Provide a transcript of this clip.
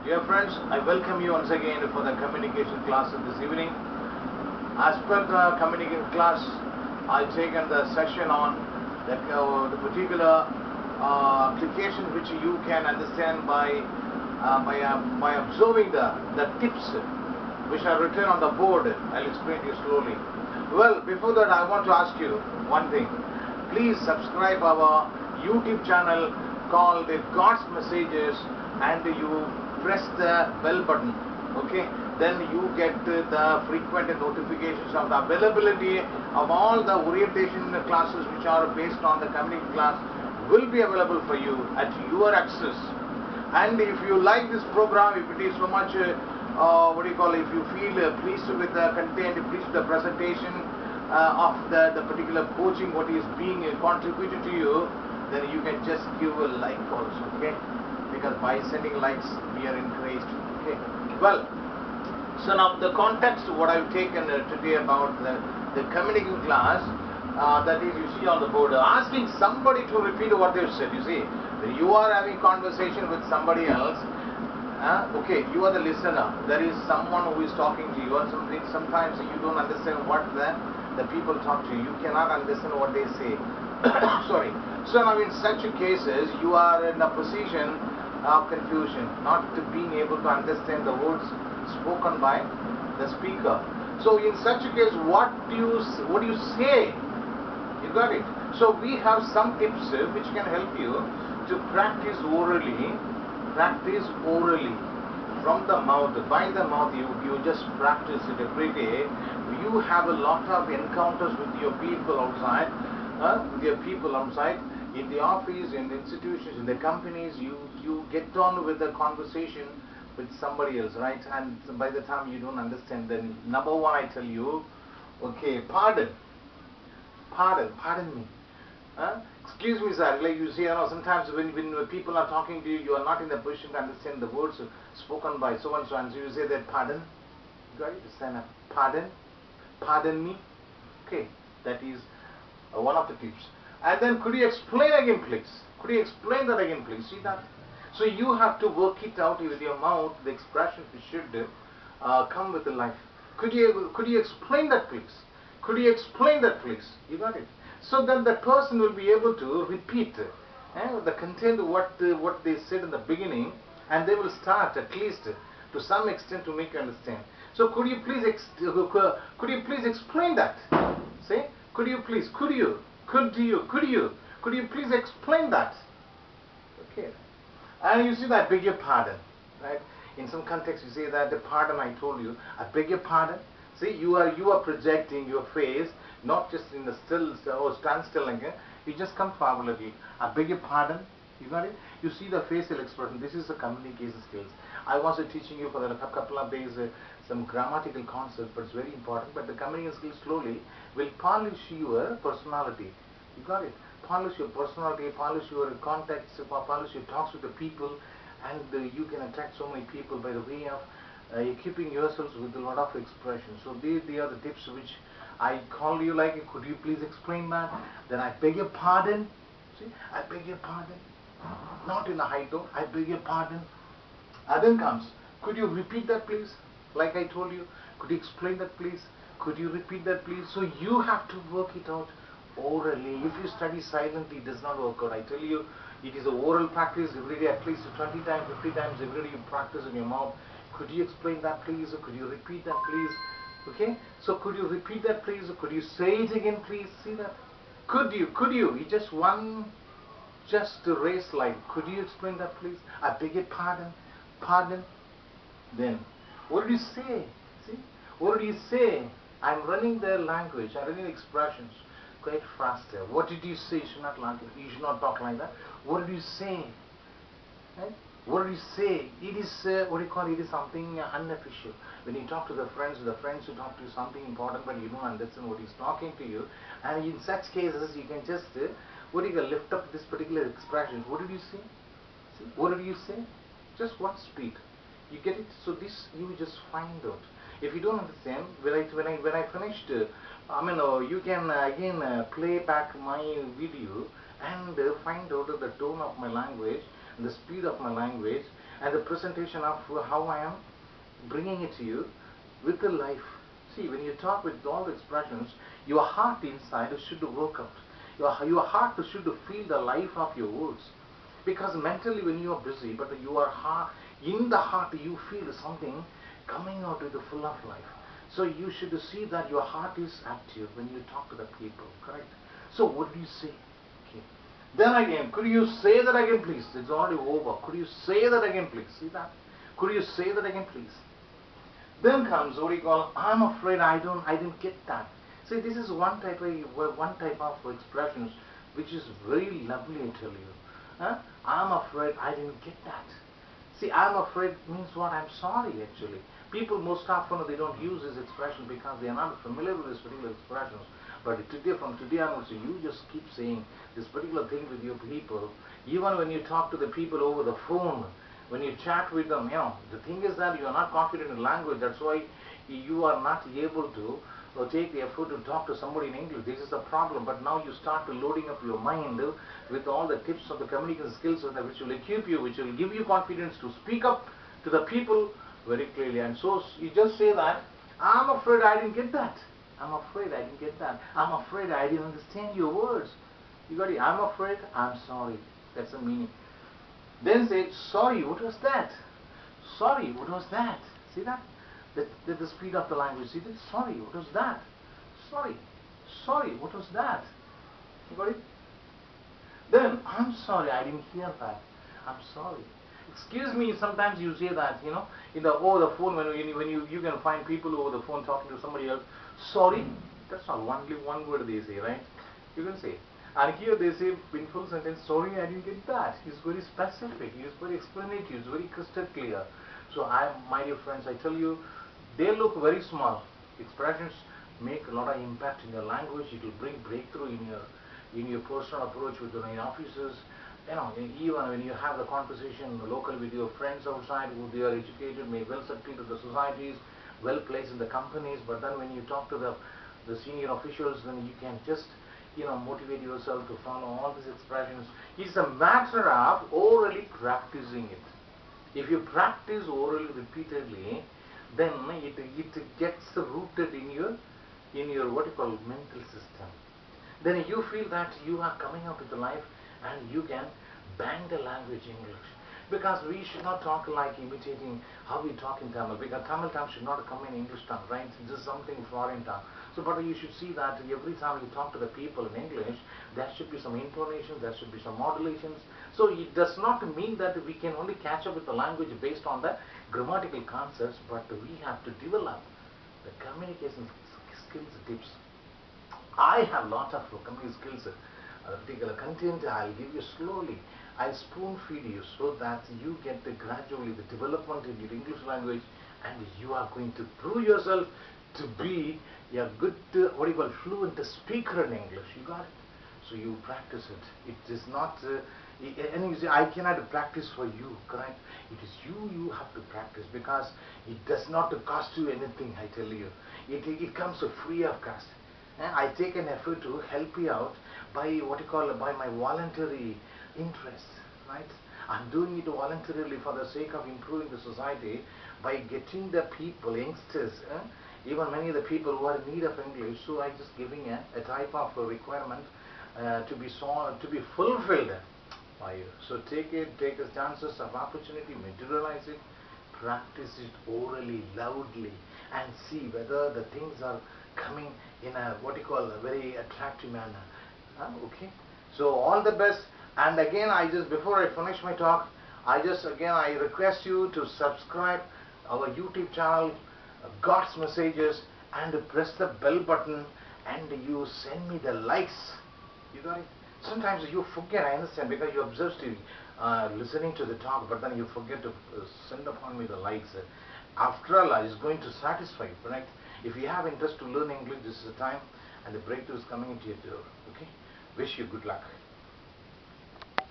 Dear friends, I welcome you once again for the communication class this evening. As per the communication class, I've taken the session on the particular application which you can understand by observing the tips which are written on the board. I'll explain to you slowly. Well, before that, I want to ask you one thing. Please subscribe our YouTube channel called God's Messages, and you press the bell button. Okay, then you get the frequent notifications of the availability of all the orientation classes which are based on the communication class will be available for you at your access. And if you like this program, if it is so much if you feel pleased with the content, pleased with the presentation of the particular coaching what is being contributed to you, then you can just give a like also, okay? Because by sending likes we are encouraged. Okay, well, so now the context what I've taken today about the communication class, that is, you see on the board, asking somebody to repeat what they've said. You see, you are having conversation with somebody else. Okay, you are the listener. There is someone who is talking to you, and sometimes you don't understand what the people talk to you. You cannot understand what they say. Sorry. So now in such cases, you are in a position of confusion, not being able to understand the words spoken by the speaker. So in such a case, what do you say? You got it. So we have some tips which can help you to practice orally. Practice orally from the mouth, by the mouth. You just practice it every day. You have a lot of encounters with your people outside, in the office, in the institutions, in the companies. You get on with the conversation with somebody else, right? And by the time you don't understand, then number one, I tell you, okay, pardon me. Excuse me, sir. Like you see, sometimes when people are talking to you, you are not in the position to understand the words spoken by so and so, and so you say that pardon. You got it? Stand up. Pardon me. Okay, that is one of the tips. And then could you explain again, please? Could you explain that again, please? See that? So you have to work it out with your mouth. The expression should come with the life. Could you explain that, please? Could you explain that, please? You got it? So then the person will be able to repeat the content what they said in the beginning, and they will start at least to some extent to make you understand. So could you please explain that? See? Could you please explain that? Okay. And you see that, I beg your pardon, right? In some context you say that, the pardon I told you, I beg your pardon. See, you are projecting your face, not just in the standstill like that. You just come forward. I beg your pardon. You got it? You see the facial expression. This is the communication skills. I was teaching you for a couple of days some grammatical concepts, but it's very important. But the communication skills slowly will polish your personality. You got it? Polish your personality, polish your contacts, polish your talks with the people, and you can attract so many people by the way of keeping yourselves with a lot of expression. So they are the tips which I call you like, could you please explain that? Then I beg your pardon. See, I beg your pardon. Not in a high tone. I beg your pardon. And then comes, could you repeat that, please? Like I told you, could you explain that, please? Could you repeat that, please? So you have to work it out orally. If you study silently, it does not work out. I tell you, it is a oral practice every day, at least 20 times, 50 times every day you practice in your mouth. Could you explain that, please? Or could you repeat that, please? Okay? So could you repeat that, please? Or could you say it again, please? See that? Could you? It's just a race line. Could you explain that, please? I beg your pardon. Then, what do you say? See? What do you say? I'm running the language. I'm running expressions quite faster. What did you say? You should not talk like that. What did you say? Right? What do you say? It is it is something unofficial. When you talk to the friends who talk to you something important, but you don't understand what he's talking to you, and in such cases you can just lift up this particular expression. What did you say? See? What did you say? Just one speed. You get it? So this you just find out. If you don't understand, when I finished, you can again play back my video and find out the tone of my language, the speed of my language, and the presentation of how I am bringing it to you with the life. See, when you talk with all the expressions, your heart inside should work out. Your heart should feel the life of your words. Because mentally when you are busy, but you are in the heart you feel something coming out with the full of life. So you should see that your heart is active when you talk to the people, correct? So what do you say? Okay. Then again, could you say that again please? It's already over. Could you say that again please? See that? Could you say that again please? Then comes what you call, I'm afraid I didn't get that. See, this is one type of expressions which is very lovely, I tell you. Huh? I'm afraid I didn't get that. See, I'm afraid means what? I'm sorry actually. People most often they don't use this expression because they are not familiar with this particular expressions. But today, from today onwards, you just keep saying this particular thing with your people. Even when you talk to the people over the phone, when you chat with them, the thing is that you are not confident in language. That's why you are not able to take the effort to talk to somebody in English. This is the problem. But now you start loading up your mind with all the tips of the communication skills which will equip you, which will give you confidence to speak up to the people very clearly. And so you just say that, I'm afraid I didn't get that. I'm afraid I didn't get that. I'm afraid I didn't understand your words. You got it? I'm afraid, I'm sorry. That's the meaning. Then say, sorry, what was that? Sorry, what was that? See that? The speed of the language. See that? Sorry, what was that? Sorry. Sorry, what was that? You got it? Then, I'm sorry, I didn't hear that. I'm sorry. Excuse me, sometimes you say that, over the phone, when you can find people over the phone talking to somebody else. Sorry, that's all. Only one word they say, right? You can say. And here they say in full sentence, sorry, I didn't get that. It's very specific, it's very explanatory, it's very crystal clear. So my dear friends, I tell you, they look very small. Expressions make a lot of impact in your language. It will bring breakthrough in your personal approach with your officers. Even when you have the conversation locally with your friends outside, who they are educated, may well settled to the societies, well placed in the companies. But then when you talk to the senior officials, then you can just motivate yourself to follow all these expressions. It's a matter of orally practicing it. If you practice orally repeatedly, then it gets rooted in your what you call mental system. Then you feel that you are coming out with the life and you can bang the language English. Because we should not talk like imitating how we talk in Tamil. Because Tamil tongue should not come in English tongue, right? This is something foreign tongue. So, but you should see that every time you talk to the people in English, there should be some intonation, there should be some modulations. So, it does not mean that we can only catch up with the language based on the grammatical concepts, but we have to develop the communication skills tips. I have lot of communication skills. Particular content I'll give you slowly. I'll spoon feed you so that you get gradually the development in your English language, and you are going to prove yourself to be a good, fluent speaker in English. You got it? So you practice it. It is not, and you say, I cannot practice for you, correct? It is you have to practice, because it does not cost you anything, I tell you. It comes free of cost. And I take an effort to help you out by by my voluntary interest, right? I'm doing it voluntarily for the sake of improving the society by getting the people, youngsters, even many of the people who are in need of English. So I'm just giving a type of a requirement to be fulfilled by you. So take the chances of opportunity, materialize it, practice it orally, loudly, and see whether the things are coming in a a very attractive manner. Okay. So all the best. And again, before I finish my talk, I request you to subscribe our YouTube channel, God's Messages, and press the bell button, and you send me the likes. You got it? Sometimes you forget, I understand, because you observe listening to the talk, but then you forget to send upon me the likes. After all, it's going to satisfy you, right? If you have interest to learn English, this is the time, and the breakthrough is coming into your door. Okay? Wish you good luck.